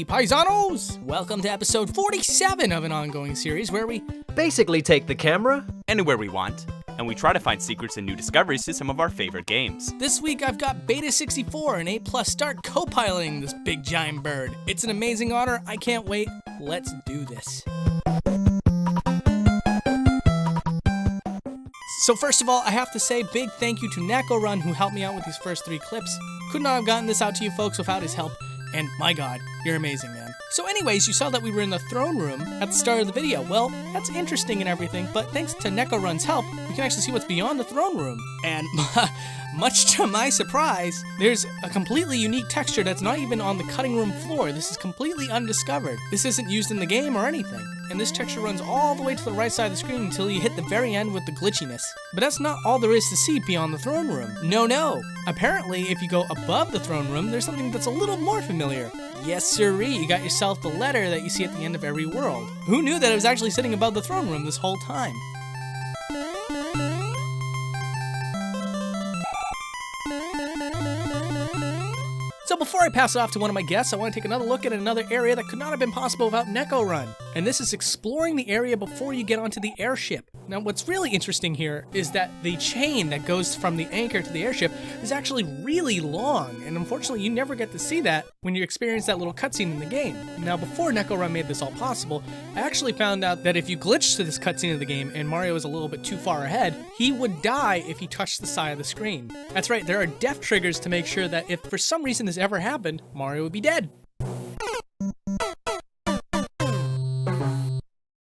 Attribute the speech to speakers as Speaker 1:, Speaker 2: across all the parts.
Speaker 1: Howdy, paisanos! Welcome to episode 47 of an ongoing series where we
Speaker 2: basically take the camera
Speaker 3: anywhere we want, and we try to find secrets and new discoveries to some of our favorite games.
Speaker 1: This week I've got Beta64 and A+Start co-piloting this big giant bird. It's an amazing honor, I can't wait. Let's do this. So first of all, I have to say big thank you to NekoRun who helped me out with these first 3 clips. Could not have gotten this out to you folks without his help, and my god, you're amazing, man. So anyways, you saw that we were in the throne room at the start of the video. Well, that's interesting and everything, but thanks to NekoRun's help, we can actually see what's beyond the throne room. And much to my surprise, there's a completely unique texture that's not even on the cutting room floor. This is completely undiscovered. This isn't used in the game or anything. And this texture runs all the way to the right side of the screen until you hit the very end with the glitchiness. But that's not all there is to see beyond the throne room. No. Apparently, if you go above the throne room, there's something that's a little more familiar. Yes sirree, you got yourself the letter that you see at the end of every world. Who knew that it was actually sitting above the throne room this whole time? So before I pass it off to one of my guests, I want to take another look at another area that could not have been possible without NekoRun. And this is exploring the area before you get onto the airship. Now what's really interesting here is that the chain that goes from the anchor to the airship is actually really long, and unfortunately you never get to see that when you experience that little cutscene in the game. Now before NekoRun made this all possible, I actually found out that if you glitched to this cutscene of the game and Mario was a little bit too far ahead, he would die if he touched the side of the screen. That's right, there are death triggers to make sure that if for some reason this ever happened, Mario would be dead.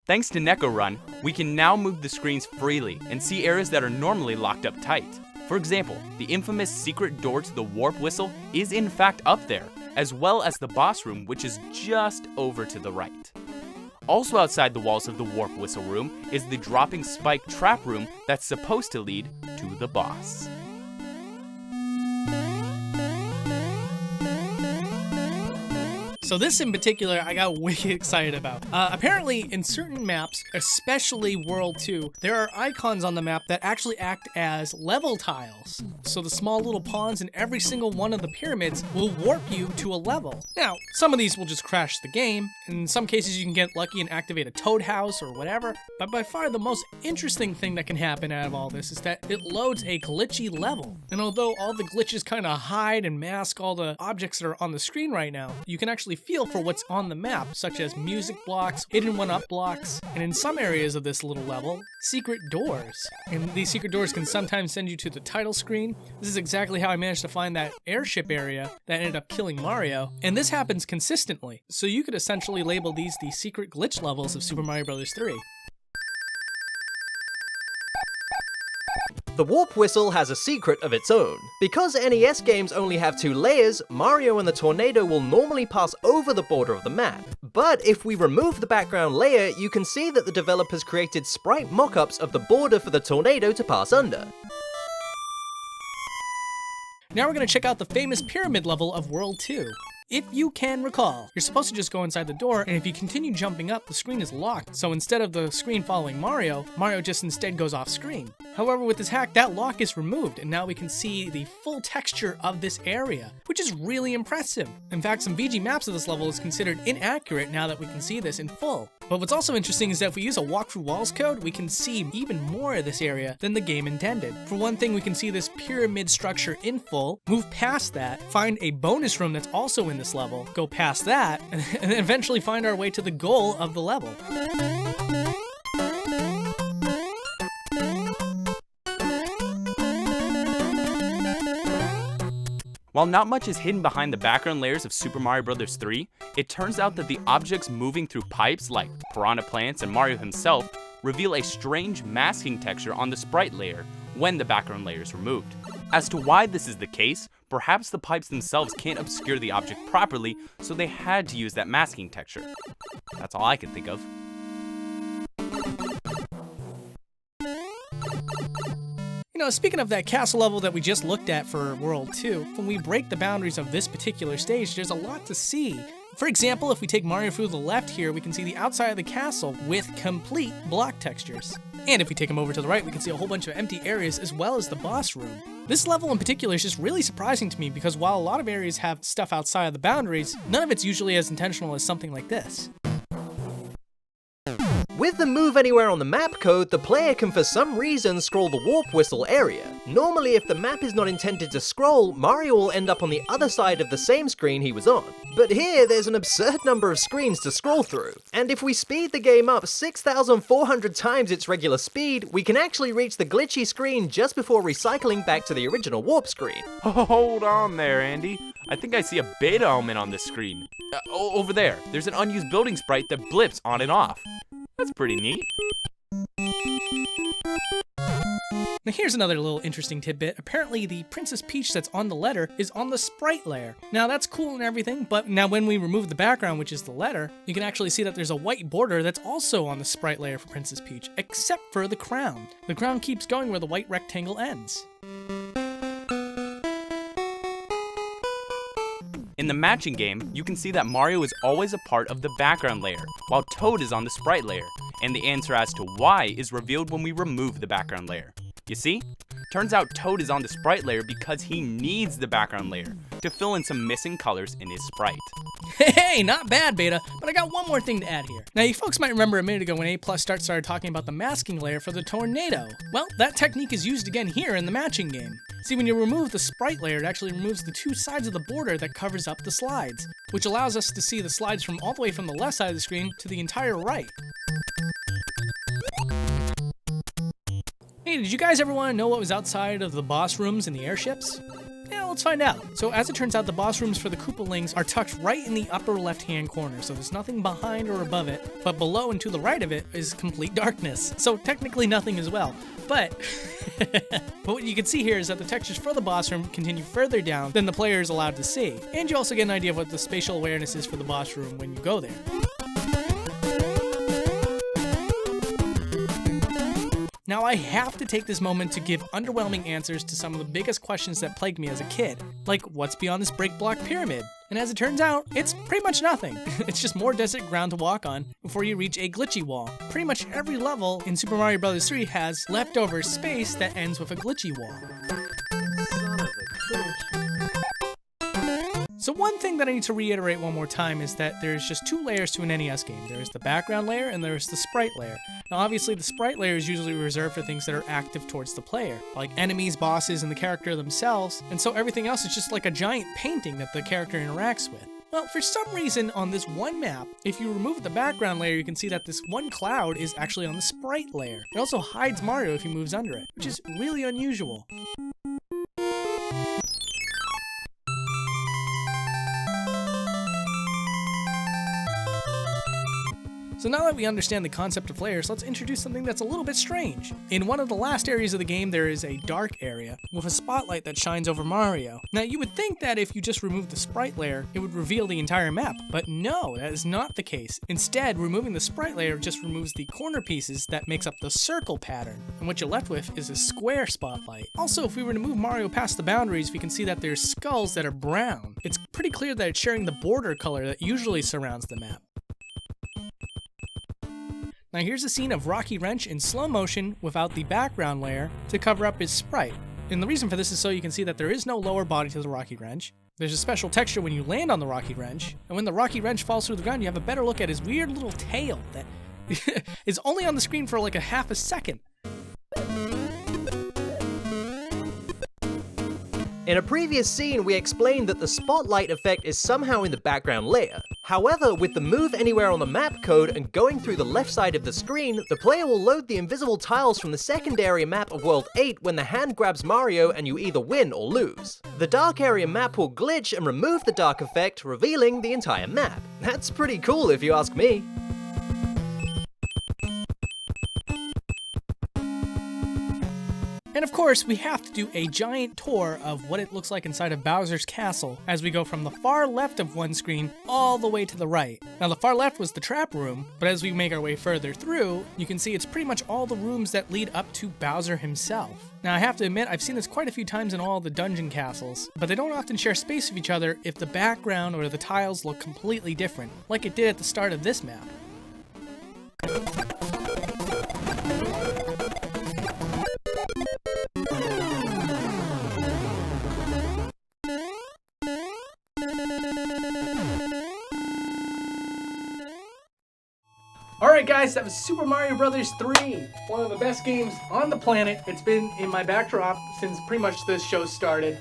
Speaker 3: Thanks to NekoRun, we can now move the screens freely and see areas that are normally locked up tight. For example, the infamous secret door to the warp whistle is in fact up there, as well as the boss room, which is just over to the right. Also outside the walls of the warp whistle room is the dropping spike trap room that's supposed to lead to the boss.
Speaker 1: So this in particular, I got wicked excited about. Apparently, in certain maps, especially World 2, there are icons on the map that actually act as level tiles. So the small little pawns in every single one of the pyramids will warp you to a level. Now, some of these will just crash the game. In some cases, you can get lucky and activate a toad house or whatever. But by far, the most interesting thing that can happen out of all this is that it loads a glitchy level. And although all the glitches kind of hide and mask all the objects that are on the screen right now, you can actually feel for what's on the map, such as music blocks, hidden one-up blocks, and in some areas of this little level, secret doors. And these secret doors can sometimes send you to the title screen. This is exactly how I managed to find that airship area that ended up killing Mario, and this happens consistently. So you could essentially label these the secret glitch levels of Super Mario Bros. 3.
Speaker 2: The warp whistle has a secret of its own. Because NES games only have 2 layers, Mario and the tornado will normally pass over the border of the map. But if we remove the background layer, you can see that the developers created sprite mock-ups of the border for the tornado to pass under.
Speaker 1: Now we're going to check out the famous pyramid level of World 2. If you can recall, you're supposed to just go inside the door, and if you continue jumping up, the screen is locked. So instead of the screen following Mario, Mario just instead goes off screen. However, with this hack, that lock is removed, and now we can see the full texture of this area, which is really impressive. In fact, some VG maps of this level is considered inaccurate now that we can see this in full. But what's also interesting is that if we use a walkthrough walls code, we can see even more of this area than the game intended. For one thing, we can see this pyramid structure in full, move past that, find a bonus room that's also in this level, go past that, and then eventually find our way to the goal of the level.
Speaker 3: While not much is hidden behind the background layers of Super Mario Bros. 3, it turns out that the objects moving through pipes like piranha plants and Mario himself reveal a strange masking texture on the sprite layer when the background layer is removed. As to why this is the case, perhaps the pipes themselves can't obscure the object properly, so they had to use that masking texture. That's all I can think of.
Speaker 1: You know, speaking of that castle level that we just looked at for World 2, when we break the boundaries of this particular stage, there's a lot to see. For example, if we take Mario through the left here, we can see the outside of the castle with complete block textures. And if we take him over to the right, we can see a whole bunch of empty areas as well as the boss room. This level in particular is just really surprising to me because while a lot of areas have stuff outside of the boundaries, none of it's usually as intentional as something like this.
Speaker 2: With the move anywhere on the map code, the player can for some reason scroll the warp whistle area. Normally, if the map is not intended to scroll, Mario will end up on the other side of the same screen he was on. But here, there's an absurd number of screens to scroll through. And if we speed the game up 6,400 times its regular speed, we can actually reach the glitchy screen just before recycling back to the original warp screen.
Speaker 3: Hold on there, Andy. I think I see a beta element on this screen. Over there, there's an unused building sprite that blips on and off. That's pretty neat.
Speaker 1: Now here's another little interesting tidbit. Apparently the Princess Peach that's on the letter is on the sprite layer. Now that's cool and everything, but now when we remove the background, which is the letter, you can actually see that there's a white border that's also on the sprite layer for Princess Peach, except for the crown. The crown keeps going where the white rectangle ends.
Speaker 3: In the matching game, you can see that Mario is always a part of the background layer, while Toad is on the sprite layer, and the answer as to why is revealed when we remove the background layer. You see? Turns out Toad is on the sprite layer because he needs the background layer to fill in some missing colors in his sprite.
Speaker 1: Hey, not bad, Beta, but I got one more thing to add here. Now, you folks might remember a minute ago when A+Start started talking about the masking layer for the tornado. Well, that technique is used again here in the matching game. See, when you remove the sprite layer, it actually removes the two sides of the border that covers up the slides, which allows us to see the slides from all the way from the left side of the screen to the entire right. Hey, did you guys ever want to know what was outside of the boss rooms in the airships? Yeah, let's find out. So as it turns out, the boss rooms for the Koopalings are tucked right in the upper left-hand corner, so there's nothing behind or above it, but below and to the right of it is complete darkness. So technically nothing as well. But what you can see here is that the textures for the boss room continue further down than the player is allowed to see. And you also get an idea of what the spatial awareness is for the boss room when you go there. Now I have to take this moment to give underwhelming answers to some of the biggest questions that plagued me as a kid, like what's beyond this break block pyramid? And as it turns out, it's pretty much nothing. It's just more desert ground to walk on before you reach a glitchy wall. Pretty much every level in Super Mario Bros. 3 has leftover space that ends with a glitchy wall.
Speaker 2: Son of a bitch.
Speaker 1: So one thing that I need to reiterate one more time is that there's just two layers to an NES game. There's the background layer and there's the sprite layer. Now obviously the sprite layer is usually reserved for things that are active towards the player, like enemies, bosses, and the character themselves, and so everything else is just like a giant painting that the character interacts with. Well, for some reason on this one map, if you remove the background layer, you can see that this one cloud is actually on the sprite layer. It also hides Mario if he moves under it, which is really unusual. So now that we understand the concept of layers, let's introduce something that's a little bit strange. In one of the last areas of the game, there is a dark area with a spotlight that shines over Mario. Now you would think that if you just remove the sprite layer, it would reveal the entire map, but no, that is not the case. Instead, removing the sprite layer just removes the corner pieces that makes up the circle pattern, and what you're left with is a square spotlight. Also, if we were to move Mario past the boundaries, we can see that there's skulls that are brown. It's pretty clear that it's sharing the border color that usually surrounds the map. Now here's a scene of Rocky Wrench in slow motion without the background layer to cover up his sprite. And the reason for this is so you can see that there is no lower body to the Rocky Wrench. There's a special texture when you land on the Rocky Wrench, and when the Rocky Wrench falls through the ground, you have a better look at his weird little tail that is only on the screen for like a half a second.
Speaker 2: In a previous scene, we explained that the spotlight effect is somehow in the background layer. However, with the move anywhere on the map code and going through the left side of the screen, the player will load the invisible tiles from the secondary map of World 8 when the hand grabs Mario and you either win or lose. The dark area map will glitch and remove the dark effect, revealing the entire map. That's pretty cool if you ask me.
Speaker 1: And of course, we have to do a giant tour of what it looks like inside of Bowser's castle as we go from the far left of one screen all the way to the right. Now the far left was the trap room, but as we make our way further through, you can see it's pretty much all the rooms that lead up to Bowser himself. Now I have to admit, I've seen this quite a few times in all the dungeon castles, but they don't often share space with each other if the background or the tiles look completely different, like it did at the start of this map. Alright guys, that was Super Mario Bros. 3. One of the best games on the planet. It's been in my backdrop since pretty much this show started.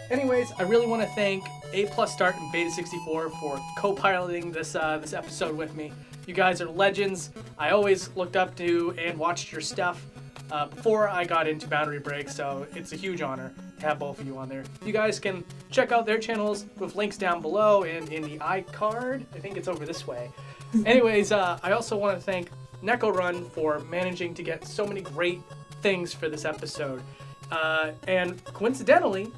Speaker 1: Anyways, I really want to thank A+Start and Beta64 for co-piloting this episode with me. You guys are legends. I always looked up to and watched your stuff before I got into Boundary Break, so it's a huge honor to have both of you on there. You guys can check out their channels with links down below and in the iCard. I think it's over this way. Anyways, I also want to thank NekoRun for managing to get so many great things for this episode. And coincidentally,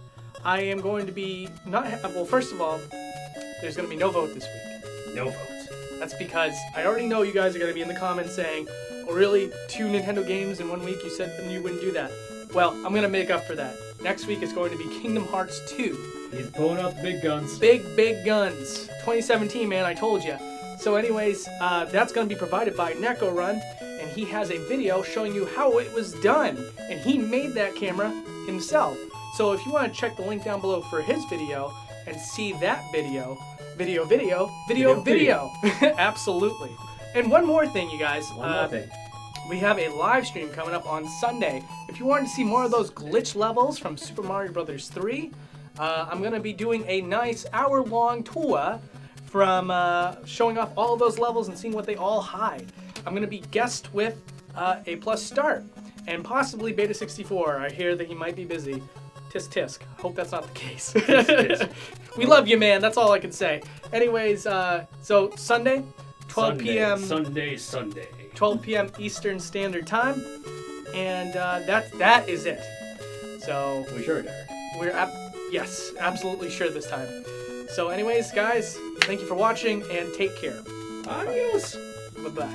Speaker 1: I am going to be well, first of all, there's going to be no vote this week.
Speaker 4: No vote.
Speaker 1: That's because I already know you guys are going to be in the comments saying, oh really, 2 Nintendo games in 1 week? You said you wouldn't do that. Well, I'm going to make up for that. Next week is going to be Kingdom Hearts 2.
Speaker 4: He's pulling out the big guns.
Speaker 1: Big guns. 2017, man, I told you. So anyways, that's going to be provided by NekoRun, and he has a video showing you how it was done. And he made that camera himself. So if you want to check the link down below for his video and see that video. Absolutely. And one more thing, you guys.
Speaker 4: One more thing.
Speaker 1: We have a live stream coming up on Sunday. If you wanted to see more of those glitch levels from Super Mario Bros. 3, I'm going to be doing a nice hour-long tour from showing off all of those levels and seeing what they all hide. I'm going to be guest with A+Start and possibly Beta64. I hear that he might be busy. Tisk tisk. Hope that's not the case. We love you, man. That's all I can say. Anyways, so Sunday, 12 p.m.
Speaker 4: Sunday.
Speaker 1: 12 p.m. Eastern Standard Time, and that is it. So
Speaker 4: We sure, Derek.
Speaker 1: we're yes, absolutely sure this time. So anyways, guys, thank you for watching and take care.
Speaker 4: Adios.
Speaker 1: Bye-bye.